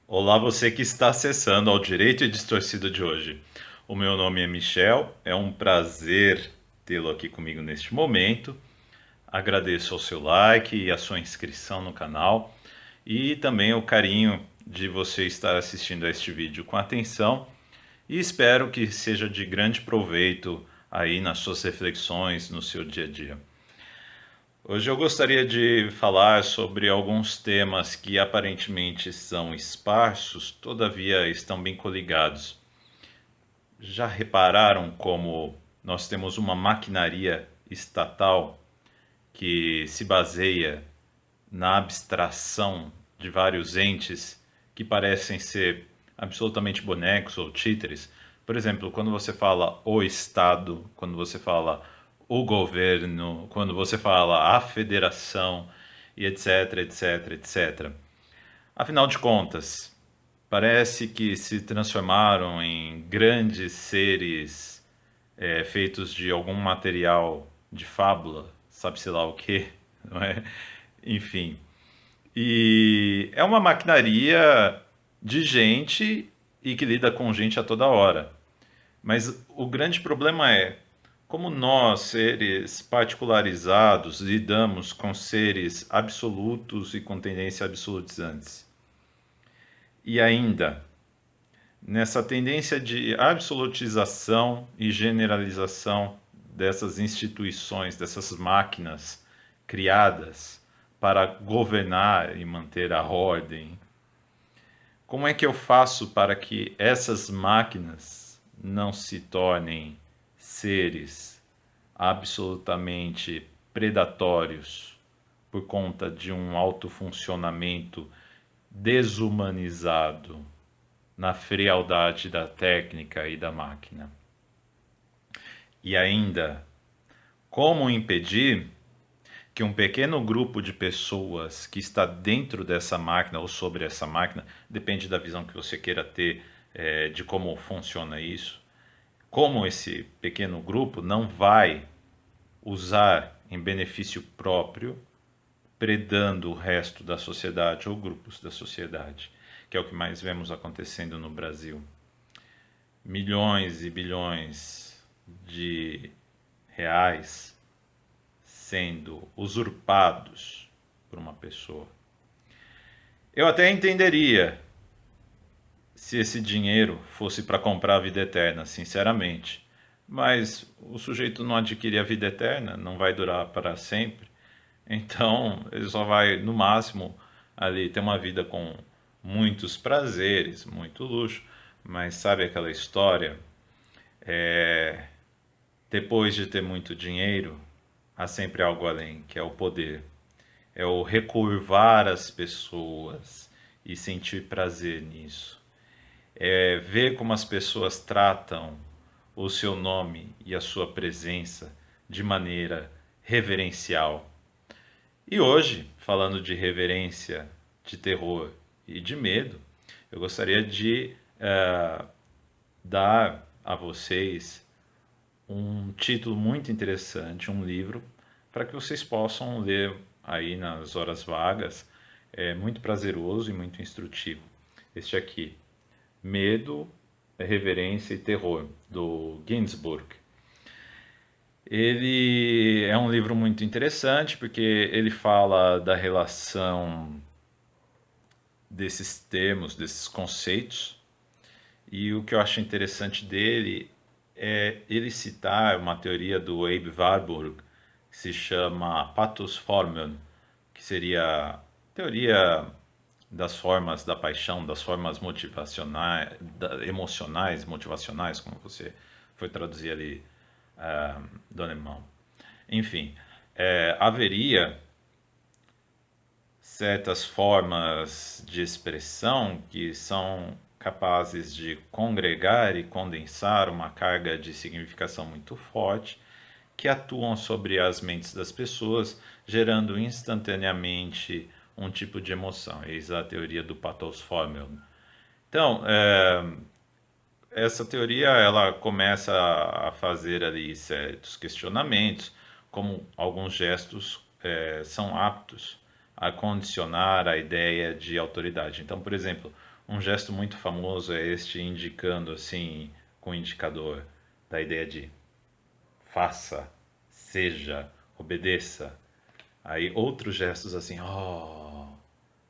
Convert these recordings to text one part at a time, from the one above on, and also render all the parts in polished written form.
Olá, você que está acessando ao Direito e Distorcido de hoje. O meu nome é Michel, é um prazer tê-lo aqui comigo neste momento. Agradeço ao seu like e a sua inscrição no canal e também o carinho de você estar assistindo a este vídeo com atenção e espero que seja de grande proveito aí nas suas reflexões no seu dia a dia. Hoje eu gostaria de falar sobre alguns temas que aparentemente são esparsos, todavia estão bem coligados. Já repararam como nós temos uma maquinaria estatal que se baseia na abstração de vários entes que parecem ser absolutamente bonecos ou títeres? Por exemplo, quando você fala o Estado, quando você fala o governo, quando você fala a federação e etc, etc, etc. Afinal de contas, parece que se transformaram em grandes seres feitos de algum material de fábula, sabe-se lá o que, não é? Enfim. E é uma maquinaria de gente e que lida com gente a toda hora. Mas o grande problema é como nós, seres particularizados, lidamos com seres absolutos e com tendências absolutizantes. E ainda, nessa tendência de absolutização e generalização dessas instituições, dessas máquinas criadas para governar e manter a ordem, como é que eu faço para que essas máquinas não se tornem seres absolutamente predatórios por conta de um autofuncionamento desumanizado na frialdade da técnica e da máquina? E ainda, como impedir que um pequeno grupo de pessoas que está dentro dessa máquina ou sobre essa máquina, depende da visão que você queira ter de como funciona isso, como esse pequeno grupo não vai usar em benefício próprio, predando o resto da sociedade ou grupos da sociedade, que é o que mais vemos acontecendo no Brasil. Milhões e bilhões de reais sendo usurpados por uma pessoa. Eu até entenderia se esse dinheiro fosse para comprar a vida eterna, sinceramente. Mas o sujeito não adquire a vida eterna, não vai durar para sempre. Então, ele só vai, no máximo, ali ter uma vida com muitos prazeres, muito luxo. Mas sabe aquela história? Depois de ter muito dinheiro, há sempre algo além, que é o poder. É o recurvar as pessoas e sentir prazer nisso. É ver como as pessoas tratam o seu nome e a sua presença de maneira reverencial. E hoje, falando de reverência, de terror e de medo, eu gostaria de dar a vocês um título muito interessante, um livro, para que vocês possam ler aí nas horas vagas. É muito prazeroso e muito instrutivo. Este aqui, Medo, Reverência e Terror, do Ginsburg. Ele é um livro muito interessante porque ele fala da relação desses termos, desses conceitos, e o que eu acho interessante dele é ele citar uma teoria do Abe Warburg que se chama Pathosformel, que seria a teoria das formas da paixão, das formas motivacionais, emocionais, motivacionais, como você foi traduzir ali do alemão. Enfim, haveria certas formas de expressão que são capazes de congregar e condensar uma carga de significação muito forte, que atuam sobre as mentes das pessoas, gerando instantaneamente um tipo de emoção. Eis a teoria do Pathosformel. Então, essa teoria ela começa a fazer ali certos questionamentos, como alguns gestos são aptos a condicionar a ideia de autoridade. Então, por exemplo, Um gesto muito famoso é este indicando assim com o indicador da ideia de faça, seja, obedeça. Aí outros gestos assim, oh,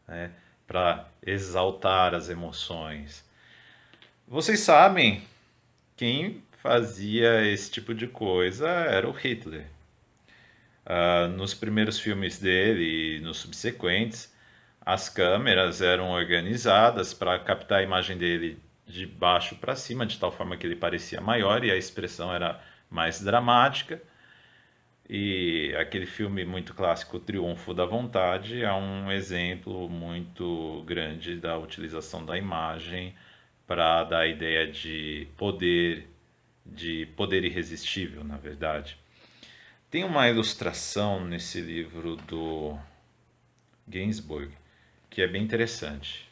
né, para exaltar as emoções. Vocês sabem, quem fazia esse tipo de coisa era o Hitler. Nos primeiros filmes dele e nos subsequentes, as câmeras eram organizadas para captar a imagem dele de baixo para cima, de tal forma que ele parecia maior e a expressão era mais dramática. E aquele filme muito clássico, O Triunfo da Vontade, é um exemplo muito grande da utilização da imagem para dar a ideia de poder irresistível, na verdade. Tem uma ilustração nesse livro do Ginsburg que é bem interessante.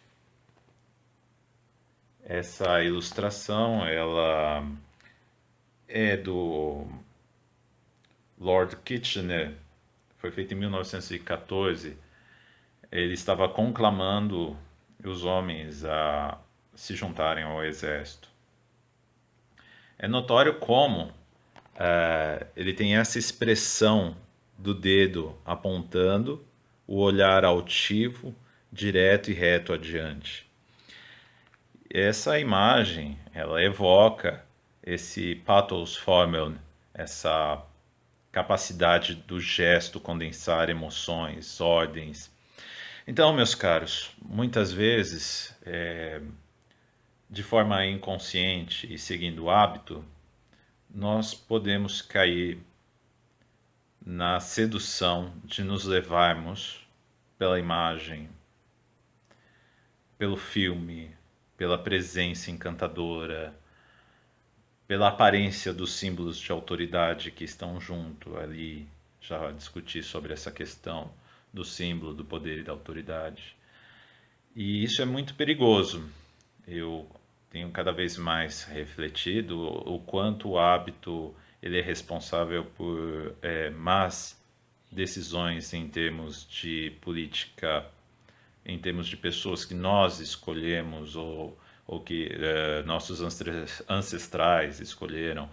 Essa ilustração, ela é do Lord Kitchener, foi feita em 1914. Ele estava conclamando os homens a se juntarem ao exército. É notório como ele tem essa expressão do dedo apontando, o olhar altivo, direto e reto adiante. Essa imagem, ela evoca esse pathos formel, essa capacidade do gesto condensar emoções, ordens. Então, meus caros, muitas vezes, de forma inconsciente e seguindo o hábito, nós podemos cair na sedução de nos levarmos pela imagem, pelo filme, pela presença encantadora, pela aparência dos símbolos de autoridade que estão junto ali. Já discuti sobre essa questão do símbolo, do poder e da autoridade. E isso é muito perigoso. Eu tenho cada vez mais refletido o quanto o hábito ele é responsável por más decisões em termos de política, em termos de pessoas que nós escolhemos ou que nossos ancestrais escolheram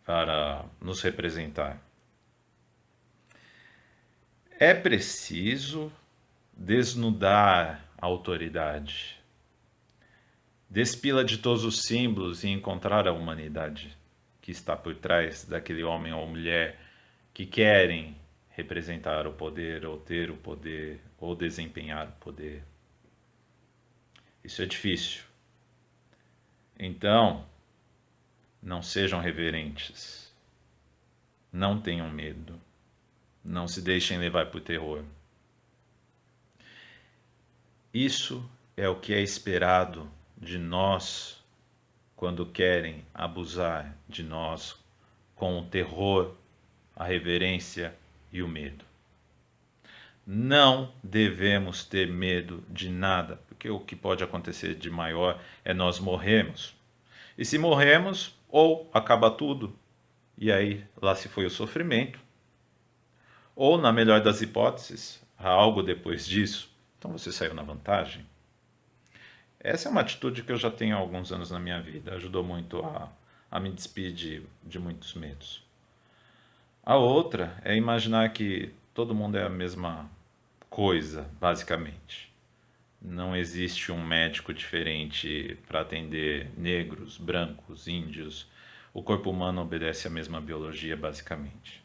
para nos representar. É preciso desnudar a autoridade, despila de todos os símbolos e encontrar a humanidade que está por trás daquele homem ou mulher que querem representar o poder, ou ter o poder, ou desempenhar o poder. Isso é difícil. Então, não sejam reverentes. Não tenham medo. Não se deixem levar por terror. Isso é o que é esperado de nós quando querem abusar de nós com o terror, a reverência e o medo. Não devemos ter medo de nada, porque o que pode acontecer de maior é nós morrermos. E se morremos, ou acaba tudo, e aí lá se foi o sofrimento, ou na melhor das hipóteses, há algo depois disso, então você saiu na vantagem. Essa é uma atitude que eu já tenho há alguns anos na minha vida, ajudou muito a me despedir de muitos medos. A outra é imaginar que todo mundo é a mesma coisa, basicamente. Não existe um médico diferente para atender negros, brancos, índios. O corpo humano obedece à mesma biologia, basicamente.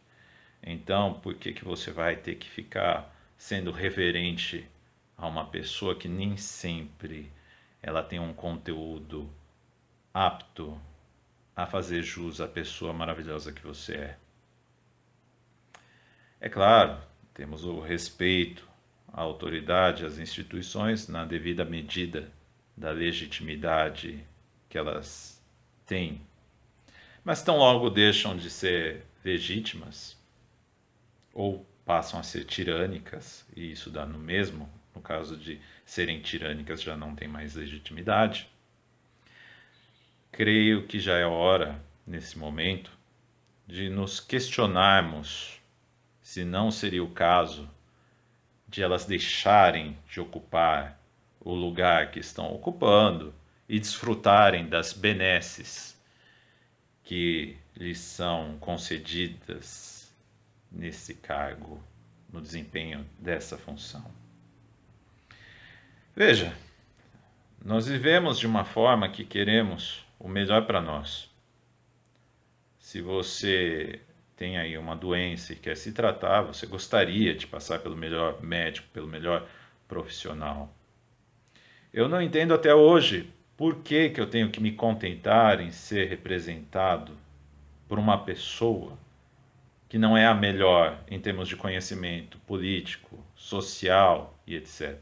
Então, por que que você vai ter que ficar sendo reverente a uma pessoa que nem sempre ela tem um conteúdo apto a fazer jus à pessoa maravilhosa que você é? É claro, temos o respeito à autoridade, às instituições, na devida medida da legitimidade que elas têm. Mas tão logo deixam de ser legítimas, ou passam a ser tirânicas, e isso dá no mesmo, no caso de serem tirânicas já não tem mais legitimidade. Creio que já é hora, nesse momento, de nos questionarmos se não seria o caso de elas deixarem de ocupar o lugar que estão ocupando e desfrutarem das benesses que lhes são concedidas nesse cargo, no desempenho dessa função. Veja, nós vivemos de uma forma que queremos o melhor para nós. Se você tem aí uma doença e quer se tratar, você gostaria de passar pelo melhor médico, pelo melhor profissional. Eu não entendo até hoje por que eu tenho que me contentar em ser representado por uma pessoa que não é a melhor em termos de conhecimento político, social e etc.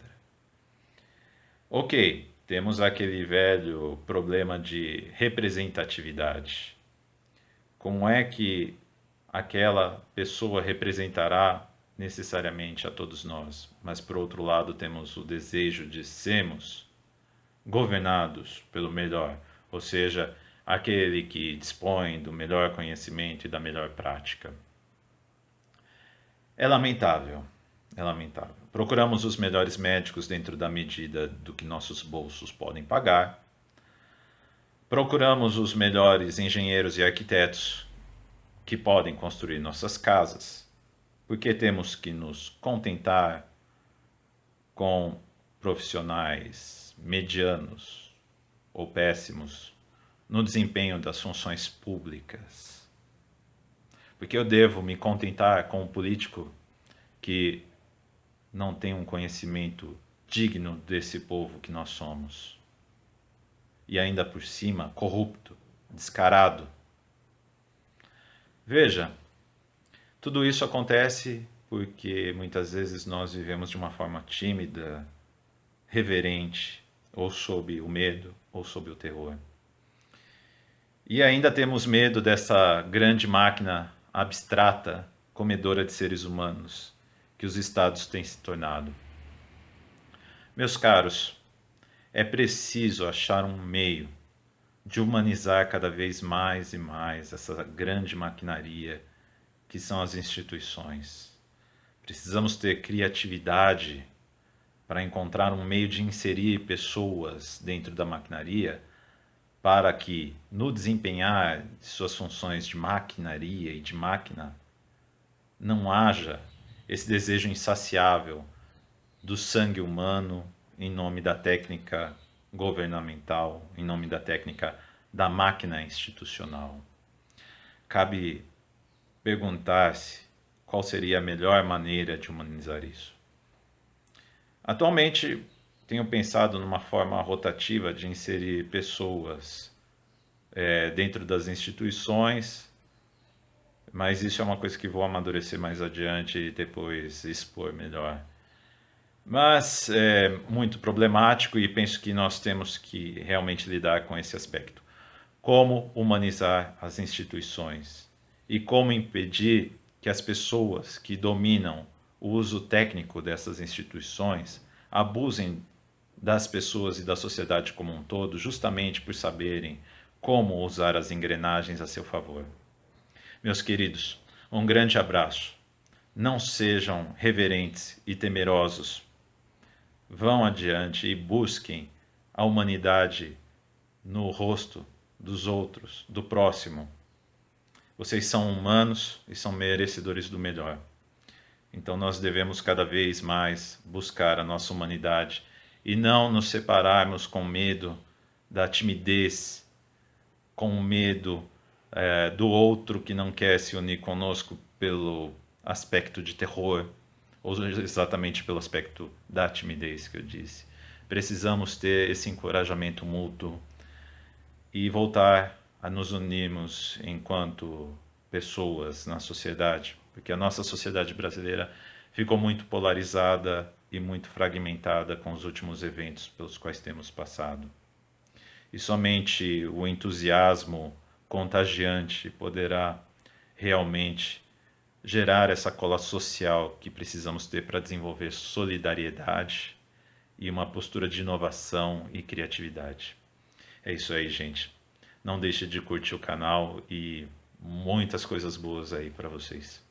Ok, temos aquele velho problema de representatividade. Como é que aquela pessoa representará necessariamente a todos nós? Mas, por outro lado, temos o desejo de sermos governados pelo melhor, ou seja, aquele que dispõe do melhor conhecimento e da melhor prática. É lamentável, é lamentável. Procuramos os melhores médicos dentro da medida do que nossos bolsos podem pagar. Procuramos os melhores engenheiros e arquitetos que podem construir nossas casas, porque temos que nos contentar com profissionais medianos ou péssimos no desempenho das funções públicas. Porque eu devo me contentar com um político que não tem um conhecimento digno desse povo que nós somos. E ainda por cima, corrupto, descarado. Veja, tudo isso acontece porque muitas vezes nós vivemos de uma forma tímida, reverente, ou sob o medo, ou sob o terror. E ainda temos medo dessa grande máquina abstrata, comedora de seres humanos, que os estados têm se tornado. Meus caros, é preciso achar um meio de humanizar cada vez mais e mais essa grande maquinaria que são as instituições. Precisamos ter criatividade para encontrar um meio de inserir pessoas dentro da maquinaria para que, no desempenhar de suas funções de maquinaria e de máquina, não haja esse desejo insaciável do sangue humano em nome da técnica governamental, em nome da técnica da máquina institucional. Cabe perguntar-se qual seria a melhor maneira de humanizar isso. Atualmente, tenho pensado numa forma rotativa de inserir pessoas dentro das instituições, mas isso é uma coisa que vou amadurecer mais adiante e depois expor melhor. Mas é muito problemático e penso que nós temos que realmente lidar com esse aspecto. Como humanizar as instituições e como impedir que as pessoas que dominam o uso técnico dessas instituições abusem das pessoas e da sociedade como um todo, justamente por saberem como usar as engrenagens a seu favor. Meus queridos, um grande abraço. Não sejam reverentes e temerosos. Vão adiante e busquem a humanidade no rosto dos outros, do próximo. Vocês são humanos e são merecedores do melhor. Então nós devemos cada vez mais buscar a nossa humanidade e não nos separarmos com medo da timidez, com medo do outro que não quer se unir conosco pelo aspecto de terror, ou exatamente pelo aspecto da timidez que eu disse. Precisamos ter esse encorajamento mútuo e voltar a nos unirmos enquanto pessoas na sociedade, porque a nossa sociedade brasileira ficou muito polarizada e muito fragmentada com os últimos eventos pelos quais temos passado. E somente o entusiasmo contagiante poderá realmente gerar essa cola social que precisamos ter para desenvolver solidariedade e uma postura de inovação e criatividade. É isso aí, gente. Não deixe de curtir o canal e muitas coisas boas aí para vocês.